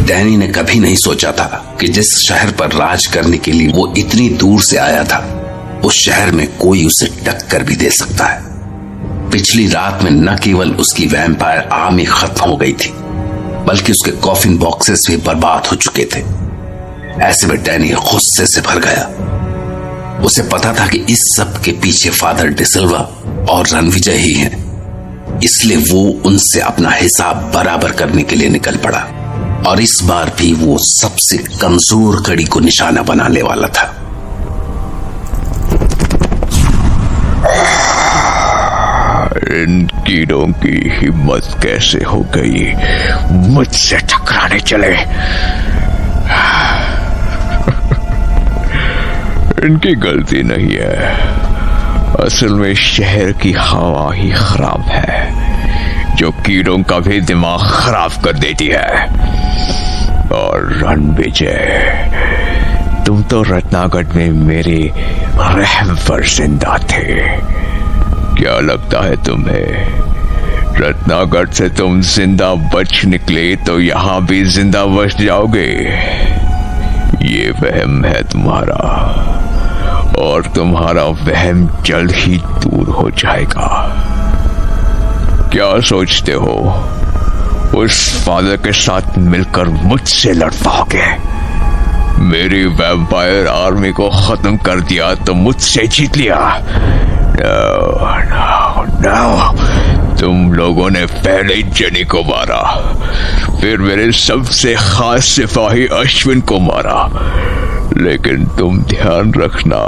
Danny ने कभी नहीं सोचा था कि जिस शहर पर राज करने के लिए वो इतनी दूर से आया था, उस शहर में कोई उसे टक्कर भी दे सकता है। पिछली रात में न केवल उसकी वैम्पायर आर्मी खत्म हो गई थी, बल्कि उसके कॉफिन बॉक्सेस भी बर्बाद हो चुके थे। ऐसे में डैनी गुस्से से भर गया। उसे पता था कि इस सब के पीछे फादर डिसिल्वा और रणविजय ही हैं, इसलिए वो उनसे अपना हिसाब बराबर करने के लिए निकल पड़ा। और इस बार भी वो सबसे कमजोर कड़ी को निशाना बनाने वाला था। इन कीड़ों की हिम्मत कैसे हो गई मुझसे टकराने चले। इनकी गलती नहीं है, असल में शहर की हवा ही खराब है जो कीड़ों का भी दिमाग खराब कर देती है। और रणविजय, तुम तो रत्नागढ़ में मेरे रहम पर जिंदा थे। क्या लगता है तुम्हें रत्नागढ़ से तुम जिंदा बच निकले तो यहां भी जिंदा बच जाओगे? ये वहम है तुम्हारा, और तुम्हारा वहम जल्द ही दूर हो जाएगा। क्या सोचते हो उस फादर के साथ मिलकर मुझसे लड़ पाओगे? मेरी वैम्पायर आर्मी को खत्म कर दिया तो मुझसे जीत लिया। नो, तुम लोगों ने पहले जनी को मारा, फिर मेरे सबसे खास सिपाही अश्विन को मारा, लेकिन तुम ध्यान रखना,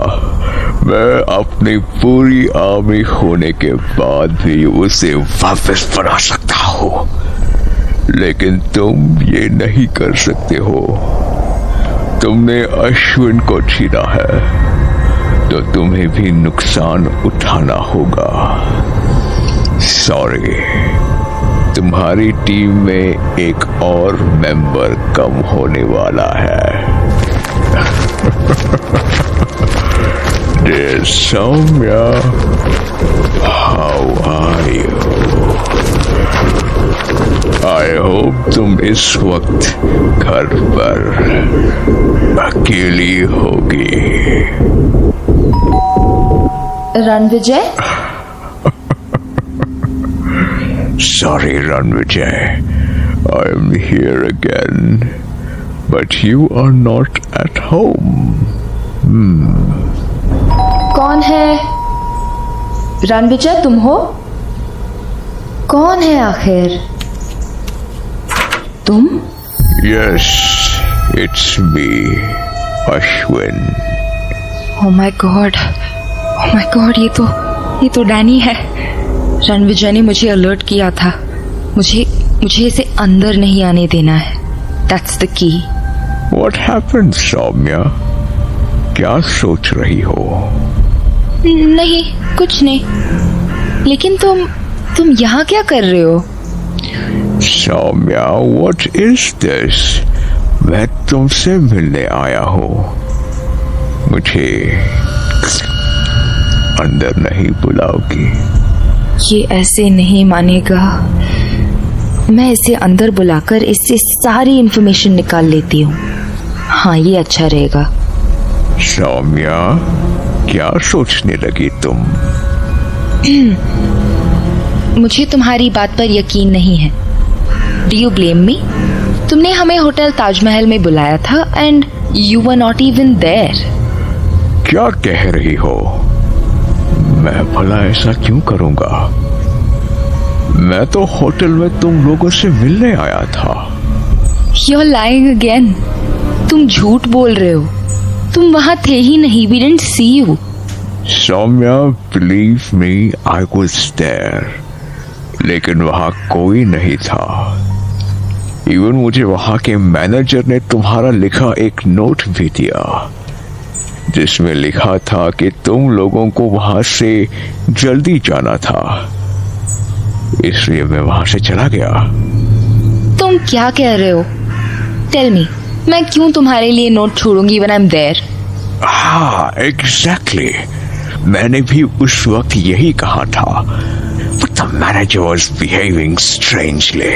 मैं अपनी पूरी आर्मी होने के बाद भी उसे वापस बना सकता हूँ, लेकिन तुम ये नहीं कर सकते हो। तुमने अश्विन को छीना है तो तुम्हें भी नुकसान उठाना होगा। सॉरी, तुम्हारी टीम में एक और मेंबर कम होने वाला है। Dear Soumya, how are you? I hope तुम इस वक्त घर पर अकेली होगी। Ranvijay? Sorry, Ranvijay. I am here again, but you are not at home. कौन है? रणविजय तुम हो? कौन है आखिर? तुम? Yes, it's me, Ashwin. Oh my God, ये तो डैनी है। रणविजय ने मुझे अलर्ट किया था, मुझे इसे अंदर नहीं आने देना है। That's the key. What happened, Soumya? क्या सोच रही हो? नहीं, कुछ नहीं। लेकिन तुम यहाँ क्या कर रहे हो? Soumya, what is this? मैं तुमसे मिलने आया हूँ। मुझे अंदर नहीं बुलाओगी? ये ऐसे नहीं मानेगा। मैं इसे अंदर बुलाकर इससे सारी इंफॉर्मेशन निकाल लेती हूँ। हाँ, ये अच्छा रहेगा। सौम्या, क्या सोचने लगी तुम? मुझे तुम्हारी बात पर यकीन नहीं है। Do you blame me? तुमने हमें होटल ताजमहल में बुलाया था and you were not even there. क्या कह रही हो? मैं भला ऐसा क्यों करूंगा? मैं तो होटल में तुम लोगों से मिलने आया था। You're lying again. तुम झूठ बोल रहे हो। तुम वहां थे ही नहीं। We didn't see you. Saumya, believe me, I was there. लेकिन वहां कोई नहीं था। इवन मुझे वहां के मैनेजर ने तुम्हारा लिखा एक नोट भी दिया, जिसमें लिखा था कि तुम लोगों को वहां से जल्दी जाना था, इसलिए मैं वहां से चला गया। तुम क्या कह रहे हो? टेल मी, मैं क्यों तुम्हारे लिए नोट छोड़ूंगी when I'm there? हाँ, एग्जैक्टली। मैंने भी उस वक्त यही कहा था, but the manager was behaving strangely.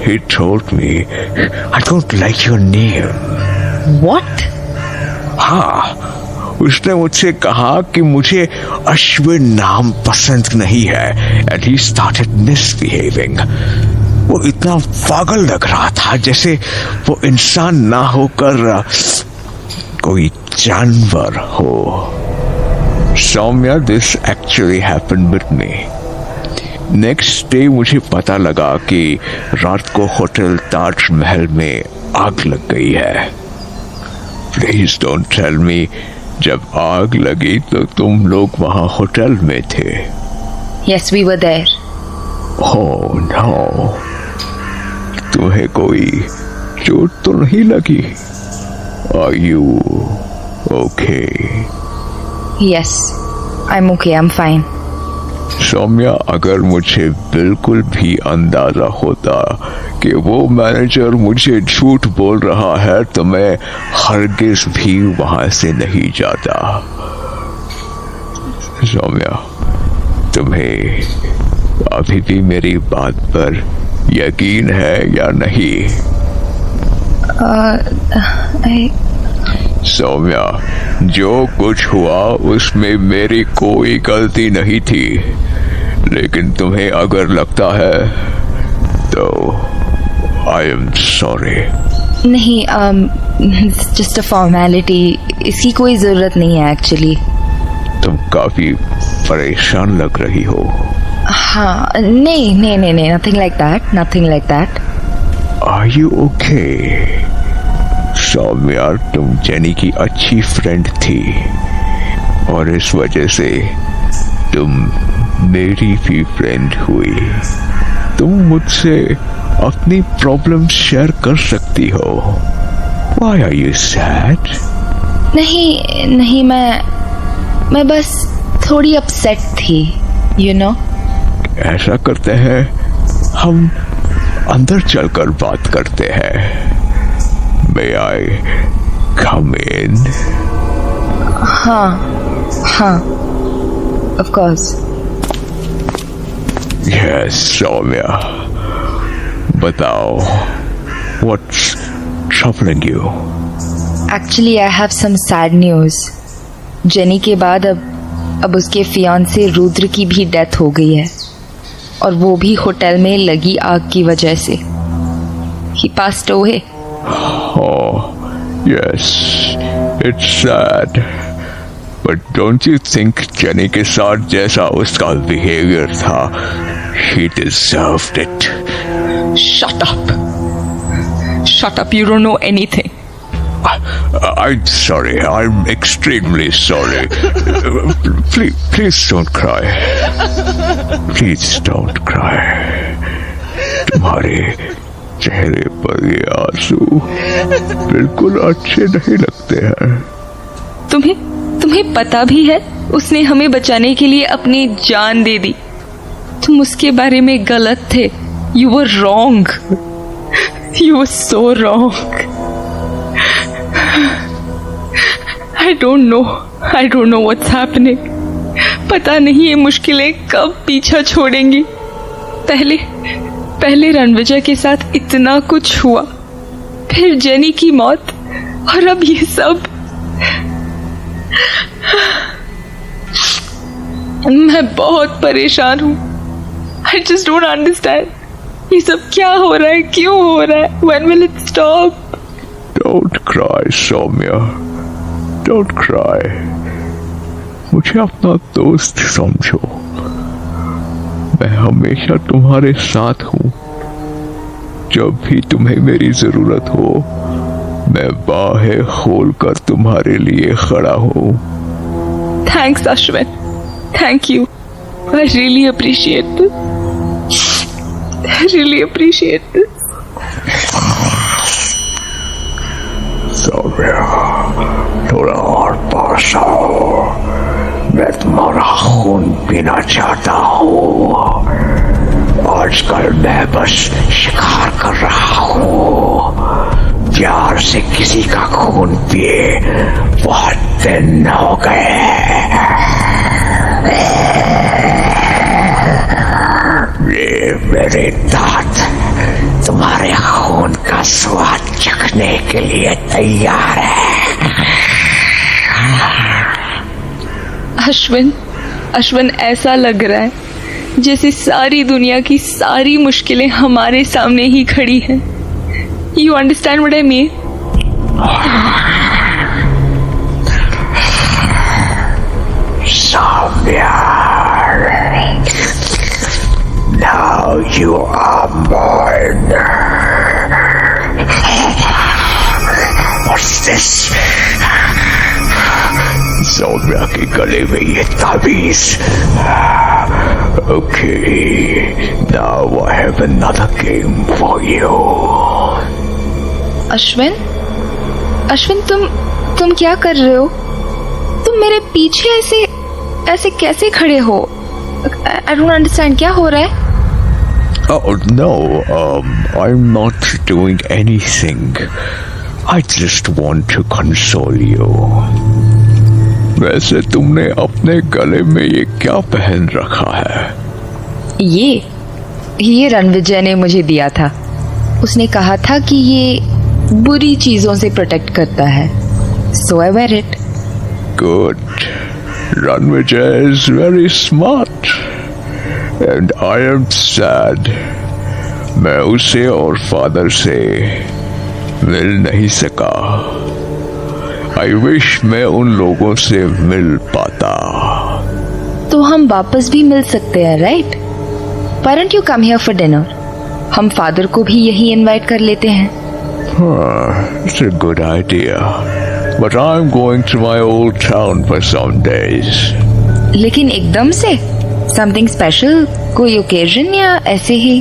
he told me I don't like your name. What? हाँ, उसने मुझसे कहा कि मुझे अश्विन नाम पसंद नहीं है and he started misbehaving. वो इतना पागल लग रहा था जैसे वो इंसान ना होकर कोई जानवर हो. Saumya, this actually happened with me. Next day मुझे पता लगा कि रात को होटल ताजमहल में आग लग गई है. प्लीज डोंट टेल मी जब आग लगी तो तुम लोग वहां होटल में थे. Yes, we were there. Oh no, तुम्हें कोई चोट तो नहीं लगी? Are you okay? Yes, I'm okay, I'm fine. Saumya, अगर मुझे बिल्कुल भी अंदाजा होता कि वो मैनेजर मुझे झूठ बोल रहा है तो मैं हरगिज भी वहां से नहीं जाता. सौम्या, तुम्हें अभी भी मेरी बात पर यकीन है या नहीं? सौम्या, जो कुछ हुआ उसमें मेरी कोई गलती नहीं थी, लेकिन तुम्हें अगर लगता है तो आई एम सॉरी. नहीं, जस्ट अ फॉर्मेलिटी. इसकी कोई जरूरत नहीं है एक्चुअली. तुम काफी परेशान लग रही हो. हाँ, नहीं, nothing like that. Are you okay? Saumya, तुम जेनी की अच्छी फ्रेंड थी और इस वजह से तुम मेरी भी फ्रेंड हुई. तुम मुझसे अपनी प्रॉब्लम शेयर कर सकती हो. Why are you sad? नहीं, मैं बस थोड़ी अपसेट थी, you know. ऐसा करते हैं, हम अंदर चलकर बात करते हैं. May I come in? हाँ, of course. Yes, सौम्या, बताओ, what's troubling you? Actually, I have some sad news. Jenny के बाद अब उसके फियांसे रुद्र की भी डेथ हो गई है, और वो भी होटल में लगी आग की वजह से. He passed away. Oh, yes, it's sad. But don't you think jenny के साथ जैसा उसका बिहेवियर था, he deserved it? Shut up, you don't know anything. I'm sorry, I'm extremely sorry. Please don't cry. Please don't cry. तुम्हारे चेहरे पर ये आंसू बिल्कुल अच्छे नहीं लगते हैं. तुम्हें पता भी है उसने हमें बचाने के लिए अपनी जान दे दी. तुम उसके बारे में गलत थे. You were wrong. You were so wrong. I don't know what's happening. पता नहीं ये मुश्किलें कब पीछा छोड़ेंगी. पहले रणविजय के साथ इतना कुछ हुआ, फिर जेनी की मौत, और अब ये सब. मैं बहुत परेशान हूँ. I just don't understand. ये सब क्या हो रहा है, क्यों हो रहा है? When will it stop? Don't cry, Saumya. Don't cry. मुझे अपना दोस्त समझो. मैं हमेशा तुम्हारे साथ हूँ. जब भी तुम्हें मेरी जरूरत हो, मैं बाहें खोलकर तुम्हारे लिए खड़ा हूँ. Thanks, Ashwin. Thank you. I really appreciate this. Saumya, थोड़ा और पास आओ. मैं तुम्हारा खून पीना चाहता हूँ. आजकल मैं बस शिकार कर रहा हूँ. प्यार से किसी का खून पिए बहुत दिन हो गए. ये मेरे दांत तुम्हारे खून का स्वाद चखने के लिए तैयार है। अश्विन, ऐसा लग रहा है जैसे सारी दुनिया की सारी मुश्किलें हमारे सामने ही खड़ी हैं। You understand what I mean? Soumya, now you are mine. What's this? Soumya के गले में ये ताबीज। Okay, now I have another game for you. Ashwin, तुम क्या कर रहे हो? तुम मेरे पीछे ऐसे कैसे खड़े हो? I don't understand, क्या हो रहा है? Oh no, I'm not doing anything. I just want to console you. वैसे तुमने अपने गले में ये क्या पहन रखा है? ये रणविजय ने मुझे दिया था। उसने कहा था कि ये बुरी चीजों से प्रोटेक्ट करता है। So I wear it. Good. Ranvijay is very smart. And I am sad. मैं उसे और फादर से मिल नहीं सका। I wish मैं उन लोगों से मिल पाता। तो हम वापस भी मिल सकते हैं, right? Why don't you come here for dinner? हम फादर को भी यही इनवाइट कर लेते हैं। It's a good idea. But I'm going to my old town for some days. लेकिन एकदम से? Something special? कोई ओकेजन या ऐसे ही?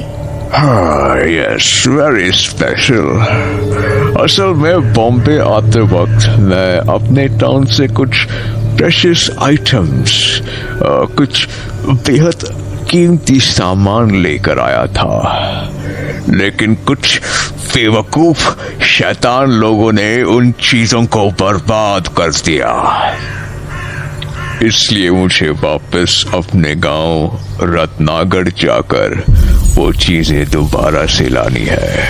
Yes, very special. असल में बॉम्बे आते वक्त मैं अपने टाउन से कुछ प्रेशियस आइटम्स, कुछ बेहद कीमती सामान लेकर आया था, लेकिन कुछ बेवकूफ शैतान लोगों ने उन चीजों को बर्बाद कर दिया। इसलिए मुझे वापस अपने गांव रत्नागढ़ जाकर वो चीजें दोबारा से लानी है।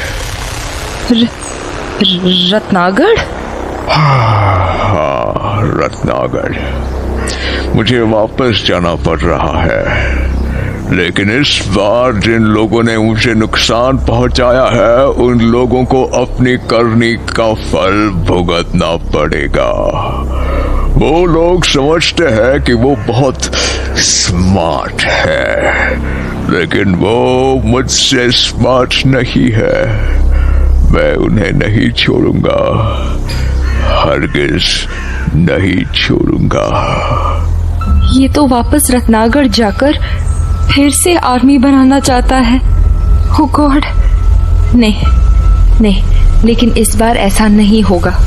रत्नागढ़? हाँ, रत्नागढ़। मुझे वापस जाना पड़ रहा है, लेकिन इस बार जिन लोगों ने मुझे नुकसान पहुंचाया है उन लोगों को अपनी करनी का फल भुगतना पड़ेगा। वो लोग समझते हैं कि वो बहुत स्मार्ट है, लेकिन वो मुझसे स्मार्ट नहीं है। मैं उन्हें नहीं छोड़ूंगा, हरगिज नहीं छोड़ूंगा। ये तो वापस रत्नागढ़ जाकर फिर से आर्मी बनाना चाहता है। ओह गॉड, नहीं, लेकिन इस बार ऐसा नहीं होगा।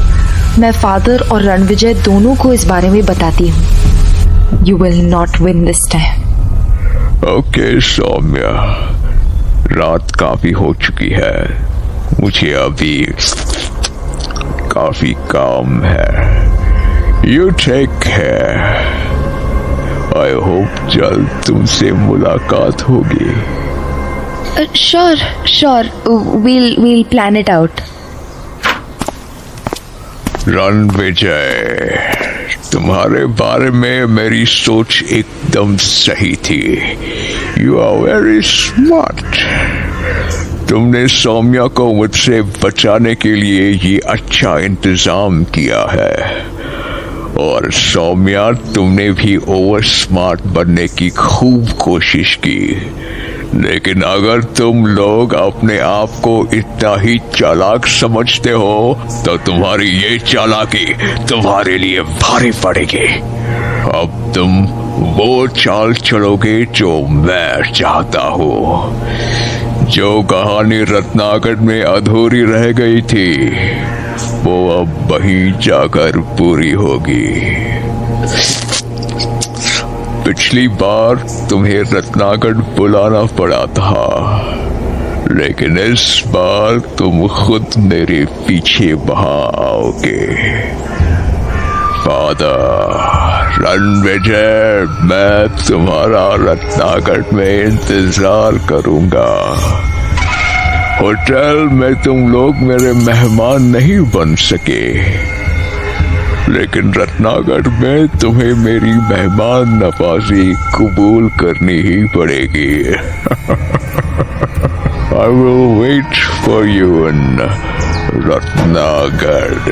मैं फादर और रणविजय दोनों को इस बारे में बताती हूँ। You will not win this time. Okay Saumya, रात काफी हो चुकी है, मुझे अभी काफी काम है। You take care. I hope जल्द तुमसे मुलाकात होगी। Sure, we'll plan it out. Ranvijay, तुम्हारे बारे में मेरी सोच एकदम सही थी। You are very smart. तुमने सौम्या को मुझसे बचाने के लिए ये अच्छा इंतजाम किया है, और सौम्या तुमने भी ओवर स्मार्ट बनने की खूब कोशिश की, लेकिन अगर तुम लोग अपने आप को इतना ही चालाक समझते हो तो तुम्हारी ये चालाकी तुम्हारे लिए भारी पड़ेगी। अब तुम वो चाल चलोगे जो मैं चाहता हूँ। जो कहानी रत्नागढ़ में अधूरी रह गई थी वो अब वहीं जाकर पूरी होगी। पिछली बार तुम्हें रत्नागढ़ बुलाना पड़ा था, लेकिन इस बार तुम खुद मेरे पीछे वहां आओगे। फादर रणविजय, मैं तुम्हारा रत्नागढ़ में इंतजार करूंगा। होटल में तुम लोग मेरे मेहमान नहीं बन सके, लेकिन रत्नागढ़ में तुम्हें मेरी मेहमान नवाजी कबूल करनी ही पड़ेगी। I will wait for you in Ratnagarh.